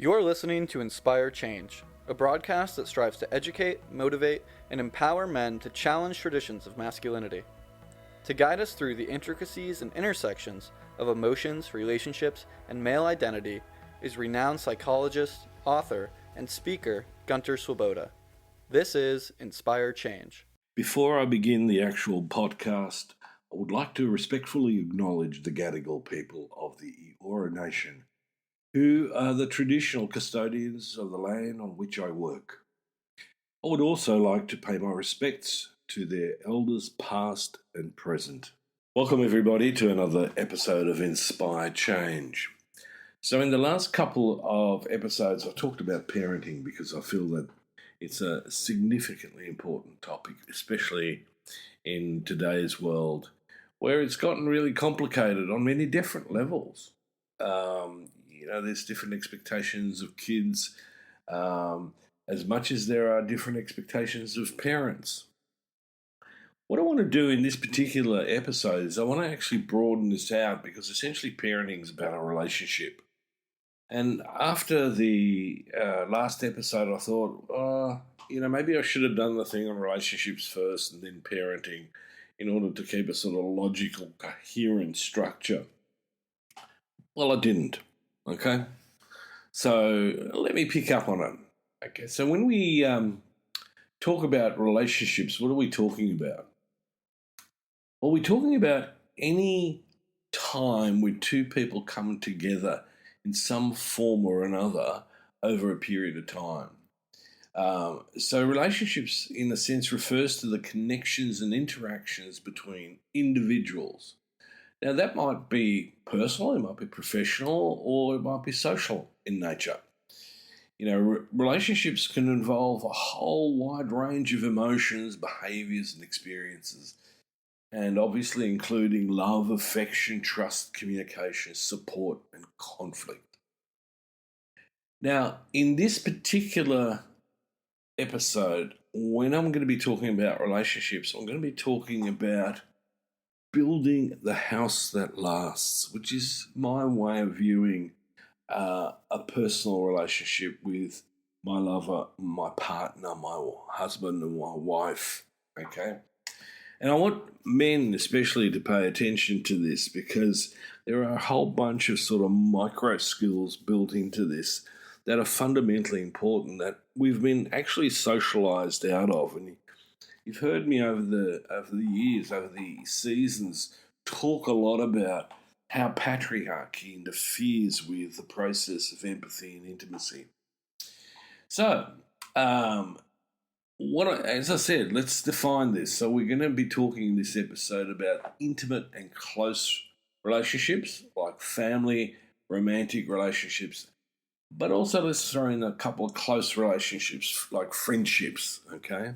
You're listening to Inspire Change, a broadcast that strives to educate, motivate, and empower men to challenge traditions of masculinity. To guide us through the intricacies and intersections of emotions, relationships, and male identity is renowned psychologist, author, and speaker Gunter. This is Inspire Change. Before I begin the actual podcast, I would like to respectfully acknowledge the Gadigal people of the Eora Nation, who are the traditional custodians of the land on which I work. I would also like to pay my respects to their elders past and present. Welcome everybody to another episode of Inspire Change. So in the last couple of episodes I've talked about parenting because I feel that it's a significantly important topic, especially in today's world where it's gotten really complicated on many different levels. There's different expectations of kids as much as there are different expectations of parents. What I want to do in this particular episode is I want to actually broaden this out because essentially parenting is about a relationship. And after the last episode, I thought, maybe I should have done the thing on relationships first and then parenting in order to keep a sort of logical, coherent structure. Well, I didn't. Okay, so let me pick up on it. Okay, so when we talk about relationships, what are we talking about? Well, we're talking about any time where two people come together in some form or another over a period of time. So relationships, in a sense, refers to the connections and interactions between individuals. Now, that might be personal, it might be professional, or it might be social in nature. Relationships can involve a whole wide range of emotions, behaviours, and experiences, and obviously including love, affection, trust, communication, support, and conflict. Now, in this particular episode, when I'm going to be talking about relationships, I'm going to be talking about building the house that lasts, which is my way of viewing a personal relationship with my lover, my partner, my husband and my wife, okay? And I want men especially to pay attention to this because there are a whole bunch of sort of micro skills built into this that are fundamentally important that we've been actually socialized out of. And you've heard me over the years, over the seasons, talk a lot about how patriarchy interferes with the process of empathy and intimacy. So, as I said, let's define this. So we're going to be talking in this episode about intimate and close relationships, like family, romantic relationships, but also let's throw in a couple of close relationships, like friendships, okay?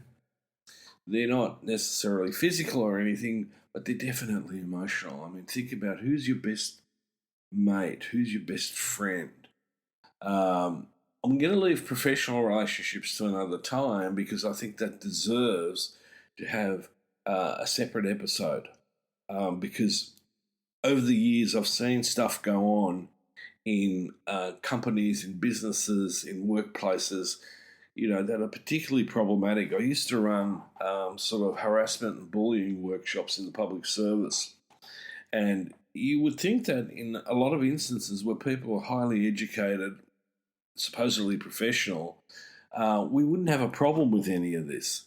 They're not necessarily physical or anything, but they're definitely emotional. I mean, think about who's your best mate, who's your best friend. I'm going to leave professional relationships to another time because I think that deserves to have a separate episode. Because over the years, I've seen stuff go on in companies, in businesses, in workplaces, that are particularly problematic. I used to run sort of harassment and bullying workshops in the public service. And you would think that in a lot of instances where people are highly educated, supposedly professional, we wouldn't have a problem with any of this.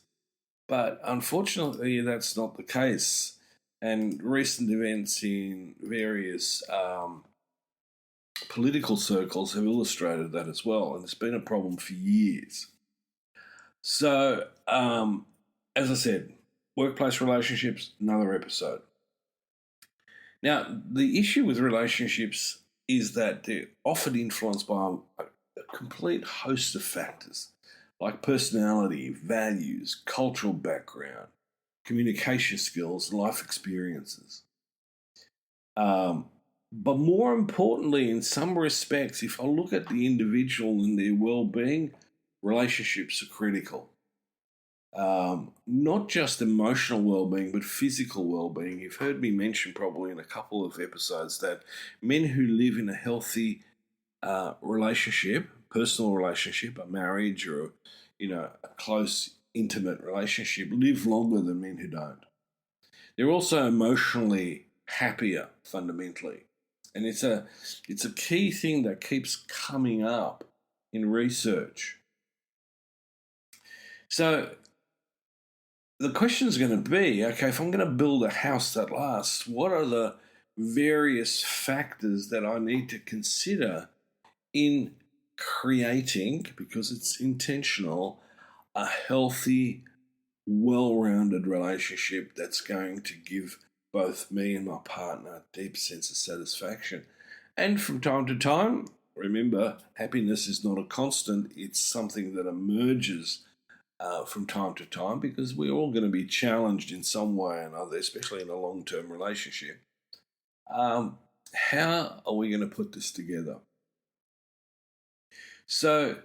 But unfortunately, that's not the case. And recent events in various political circles have illustrated that as well. And it's been a problem for years. So, as I said, workplace relationships, another episode. Now, the issue with relationships is that they're often influenced by a complete host of factors, like personality, values, cultural background, communication skills, life experiences. But more importantly, in some respects, if I look at the individual and their well-being, relationships are critical. Not just emotional well-being, but physical well-being. You've heard me mention probably in a couple of episodes that men who live in a healthy relationship, personal relationship, a marriage, or a close, intimate relationship live longer than men who don't. They're also emotionally happier fundamentally. And it's a key thing that keeps coming up in research. So the question is going to be, okay, if I'm going to build a house that lasts, what are the various factors that I need to consider in creating, because it's intentional, a healthy, well-rounded relationship that's going to give both me and my partner a deep sense of satisfaction. And from time to time, remember, happiness is not a constant. It's something that emerges from time to time, because we're all going to be challenged in some way or another, especially in a long-term relationship. How are we going to put this together? So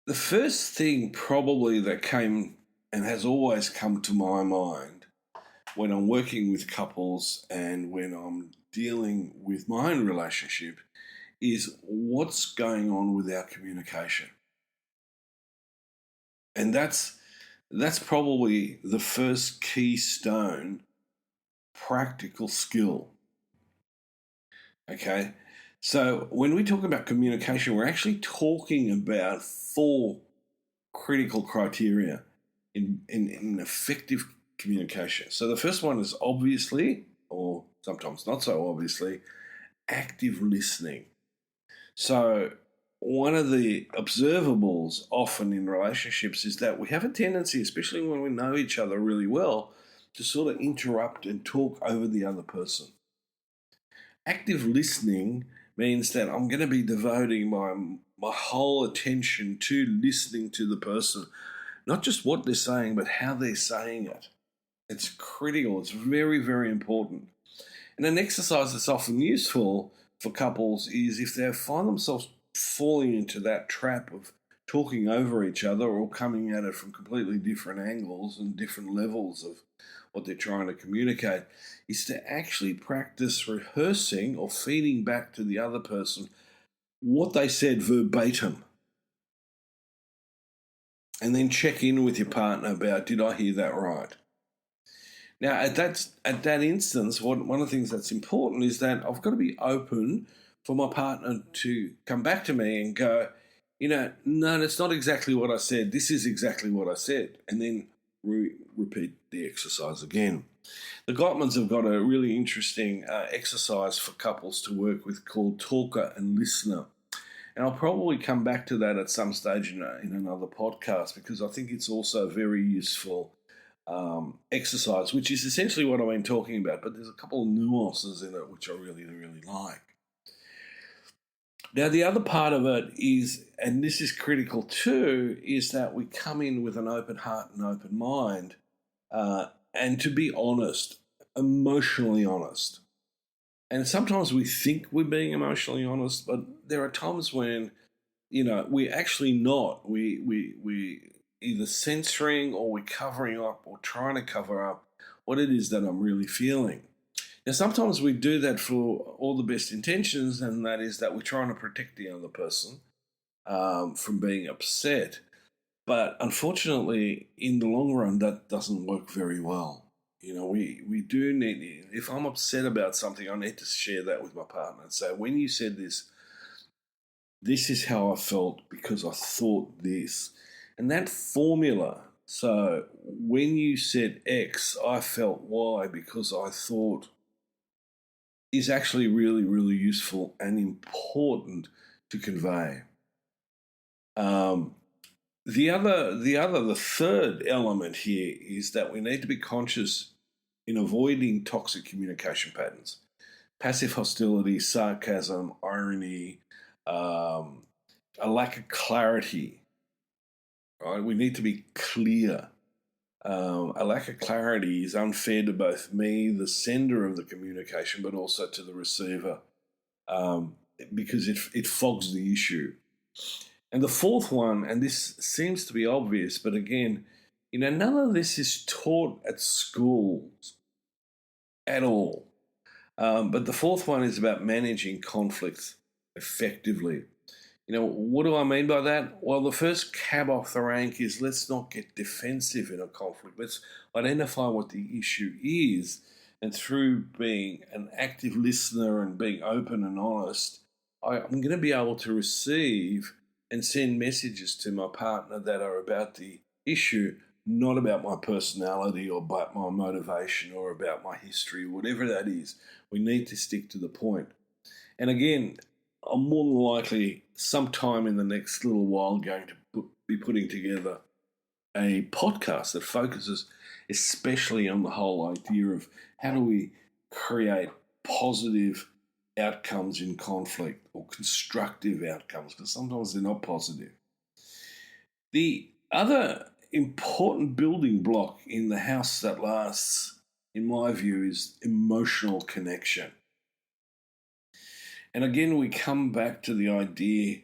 the first thing probably that came and has always come to my mind when I'm working with couples and when I'm dealing with my own relationship is what's going on with our communication. And that's probably the first keystone practical skill. Okay? So when we talk about communication, we're actually talking about 4 critical criteria in effective communication. So the first one is obviously, or sometimes not so obviously, active listening. So one of the observables often in relationships is that we have a tendency, especially when we know each other really well, to sort of interrupt and talk over the other person. Active listening means that I'm going to be devoting my whole attention to listening to the person, not just what they're saying, but how they're saying it. It's critical. It's very, very important. And an exercise that's often useful for couples is if they find themselves falling into that trap of talking over each other or coming at it from completely different angles and different levels of what they're trying to communicate, is to actually practice rehearsing or feeding back to the other person what they said verbatim. And then check in with your partner about, did I hear that right? Now, at that instance, one of the things that's important is that I've got to be open for my partner to come back to me and go, no, that's not exactly what I said. This is exactly what I said. And then repeat the exercise again. The Gottmans have got a really interesting exercise for couples to work with called talker and listener. And I'll probably come back to that at some stage in another podcast, because I think it's also a very useful exercise, which is essentially what I've been talking about, but there's a couple of nuances in it which I really, really like. Now, the other part of it is, and this is critical too, is that we come in with an open heart and open mind, and to be honest, emotionally honest. And sometimes we think we're being emotionally honest, but there are times when, we're actually not. We either censoring or we're covering up or trying to cover up what it is that I'm really feeling. Now, sometimes we do that for all the best intentions, and that is that we're trying to protect the other person from being upset. But unfortunately, in the long run, that doesn't work very well. We do need, if I'm upset about something, I need to share that with my partner and say, when you said this, this is how I felt because I thought this. And that formula, so when you said X, I felt Y because I thought, is actually really, really useful and important to convey. The third element here is that we need to be conscious in avoiding toxic communication patterns. Passive hostility, sarcasm, irony, a lack of clarity. Right? We need to be clear. A lack of clarity is unfair to both me, the sender of the communication, but also to the receiver, because it fogs the issue. And the fourth one, and this seems to be obvious, but again, none of this is taught at schools at all. But the fourth one is about managing conflicts effectively. What do I mean by that? Well, the first cab off the rank is let's not get defensive in a conflict. Let's identify what the issue is. And through being an active listener and being open and honest, I'm going to be able to receive and send messages to my partner that are about the issue, not about my personality or about my motivation or about my history, whatever that is. We need to stick to the point. And again, I'm more than likely sometime in the next little while going to be putting together a podcast that focuses especially on the whole idea of how do we create positive outcomes in conflict or constructive outcomes, because sometimes they're not positive. The other important building block in the house that lasts, in my view, is emotional connection. And again, we come back to the idea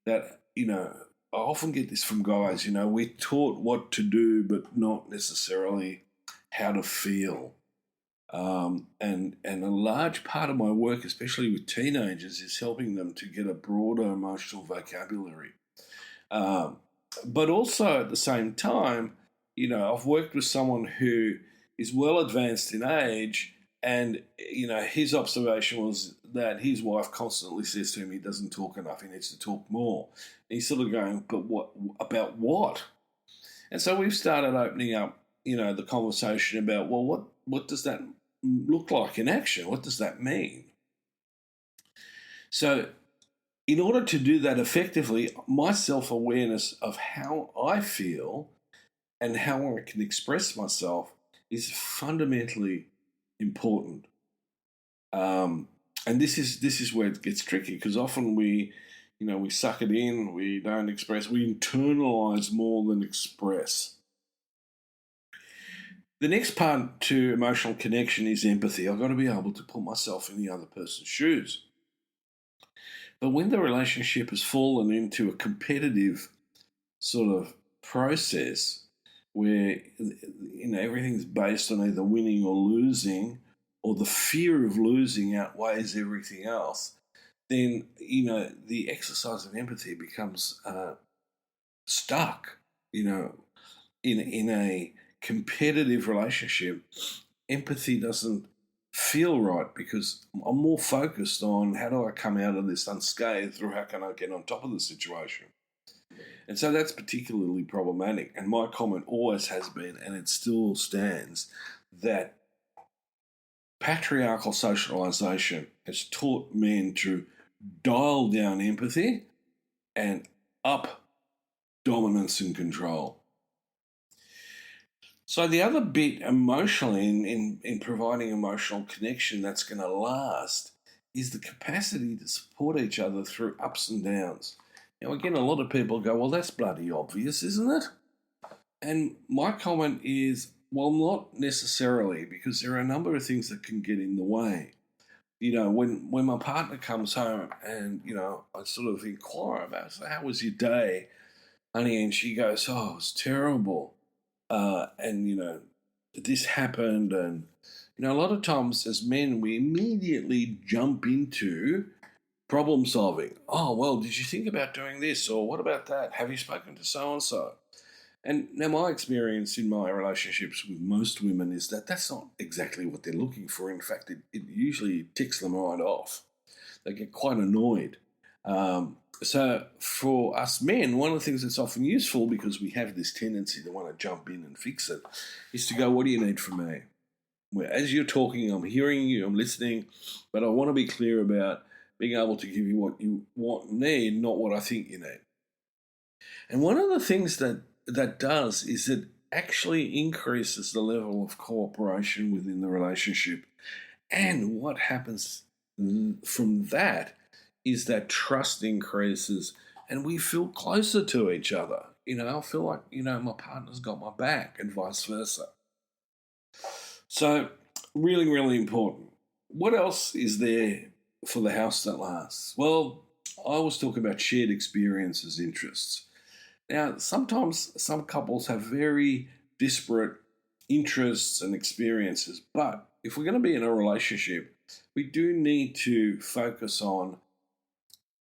that, I often get this from guys, we're taught what to do, but not necessarily how to feel. And a large part of my work, especially with teenagers, is helping them to get a broader emotional vocabulary. But also at the same time, I've worked with someone who is well advanced in age, and his observation was that his wife constantly says to him he doesn't talk enough, he needs to talk more. And he's sort of going, but what about what? And so we've started opening up, the conversation about, well, what does that look like in action? What does that mean? So in order to do that effectively, my self-awareness of how I feel and how I can express myself is fundamentally important. And this is where it gets tricky, because often we suck it in, we don't express, we internalize more than express. The next part to emotional connection is empathy. I've got to be able to put myself in the other person's shoes. But when the relationship has fallen into a competitive sort of process where everything's based on either winning or losing, or the fear of losing outweighs everything else, then the exercise of empathy becomes stuck. In a competitive relationship, empathy doesn't feel right, because I'm more focused on how do I come out of this unscathed, or how can I get on top of the situation. And so that's particularly problematic. And my comment always has been, and it still stands, that patriarchal socialization has taught men to dial down empathy and up dominance and control. So the other bit emotionally in providing emotional connection that's going to last is the capacity to support each other through ups and downs. Now, again, a lot of people go, well, that's bloody obvious, isn't it? And my comment is, well, not necessarily, because there are a number of things that can get in the way. When my partner comes home and, I sort of inquire about, so how was your day, honey? And she goes, oh, it was terrible. And this happened. And, a lot of times as men, we immediately jump into problem solving. Oh, well, did you think about doing this? Or what about that? Have you spoken to so-and-so? And now my experience in my relationships with most women is that that's not exactly what they're looking for. In fact, it usually ticks them right off. They get quite annoyed. So for us men, one of the things that's often useful, because we have this tendency to want to jump in and fix it, is to go, what do you need from me? Where as you're talking, I'm hearing you, I'm listening, but I want to be clear about being able to give you what you want and need, not what I think you need. And one of the things that does is it actually increases the level of cooperation within the relationship. And what happens from that is that trust increases and we feel closer to each other. I feel like, my partner's got my back, and vice versa. So, really, really important. What else is there for the house that lasts? Well, I was talking about shared experiences, interests. Now, sometimes some couples have very disparate interests and experiences, but if we're going to be in a relationship, we do need to focus on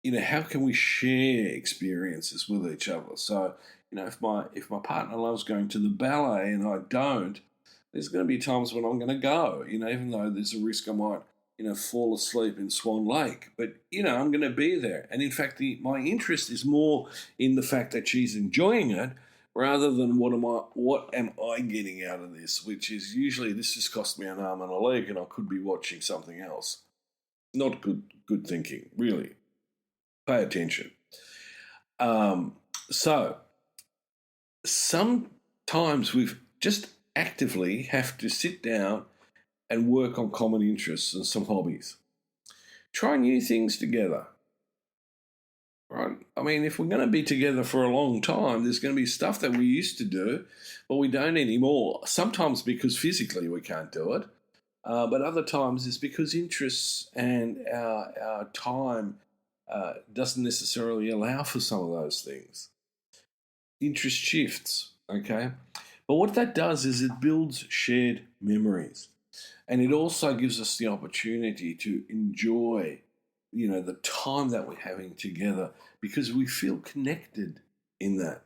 how can we share experiences with each other? So, if my partner loves going to the ballet and I don't, there's going to be times when I'm going to go, even though there's a risk I might, fall asleep in Swan Lake. But, I'm going to be there. And in fact, my interest is more in the fact that she's enjoying it rather than what am I getting out of this, which is usually this just cost me an arm and a leg and I could be watching something else. Not good thinking, really. Pay attention. So sometimes we just actively have to sit down and work on common interests and some hobbies. Try new things together. Right? I mean, if we're going to be together for a long time, there's going to be stuff that we used to do, but we don't anymore. Sometimes because physically we can't do it, but other times it's because interests and our time doesn't necessarily allow for some of those things. Interest shifts, okay? But what that does is it builds shared memories. And it also gives us the opportunity to enjoy, the time that we're having together because we feel connected in that.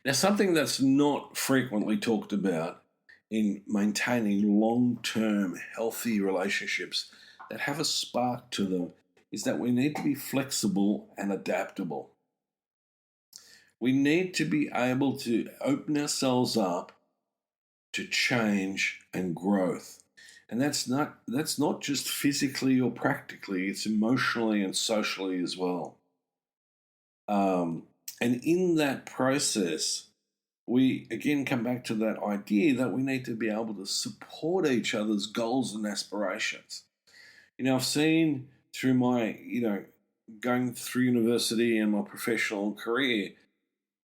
Now, something that's not frequently talked about in maintaining long-term healthy relationships that have a spark to them is that we need to be flexible and adaptable. We need to be able to open ourselves up to change and growth. And that's not just physically or practically, it's emotionally and socially as well. And in that process, we again come back to that idea that we need to be able to support each other's goals and aspirations. I've seen through my, going through university and my professional career,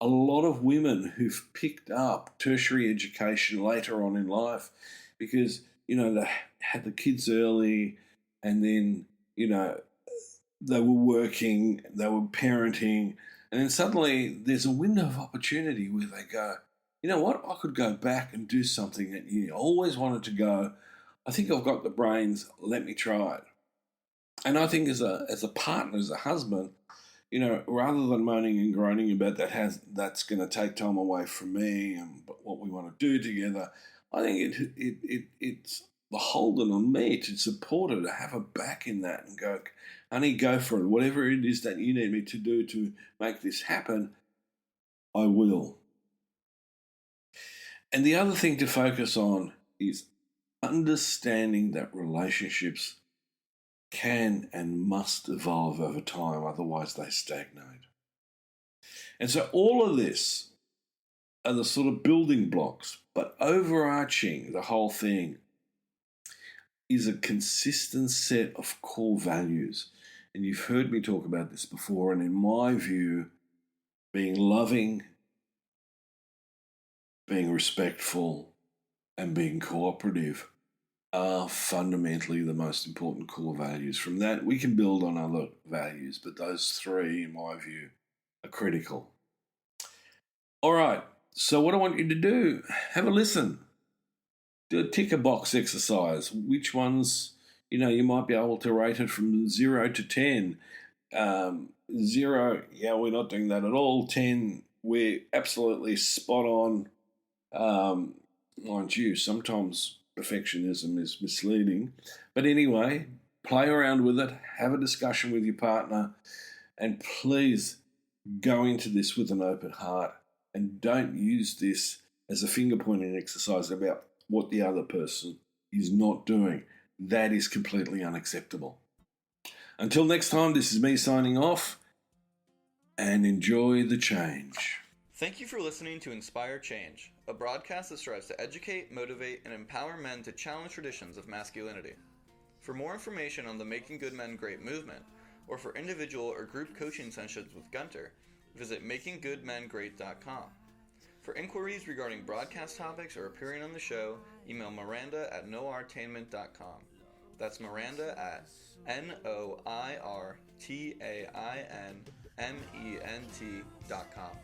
a lot of women who've picked up tertiary education later on in life because, they had the kids early and then, they were working, they were parenting, and then suddenly there's a window of opportunity where they go, you know what, I could go back and do something that you always wanted to go. I think I've got the brains, let me try it. And I think as a partner, as a husband, rather than moaning and groaning about that's going to take time away from me and what we want to do together, I think it's beholden on me to support her, to have her back in that and go, honey, go for it. Whatever it is that you need me to do to make this happen, I will. And the other thing to focus on is understanding that relationships can and must evolve over time, otherwise they stagnate. And so all of this are the sort of building blocks, but overarching the whole thing is a consistent set of core values. And you've heard me talk about this before, and in my view, being loving, being respectful, and being cooperative are fundamentally the most important core values. From that, we can build on other values, but those three, in my view, are critical. All right, so what I want you to do, have a listen. Do a ticker box exercise. Which ones, you might be able to rate it from 0 to 10. 0, yeah, we're not doing that at all. 10, we're absolutely spot on. Mind you, sometimes perfectionism is misleading. But anyway, play around with it, have a discussion with your partner, and please go into this with an open heart and don't use this as a finger pointing exercise about what the other person is not doing. That is completely unacceptable. Until next time, this is me signing off, and enjoy the change. Thank you for listening to Inspire Change, a broadcast that strives to educate, motivate, and empower men to challenge traditions of masculinity. For more information on the Making Good Men Great movement, or for individual or group coaching sessions with Gunter, visit makinggoodmengreat.com. For inquiries regarding broadcast topics or appearing on the show, email Miranda@noirtainment.com. That's Miranda at NOIRTAINMENT.com.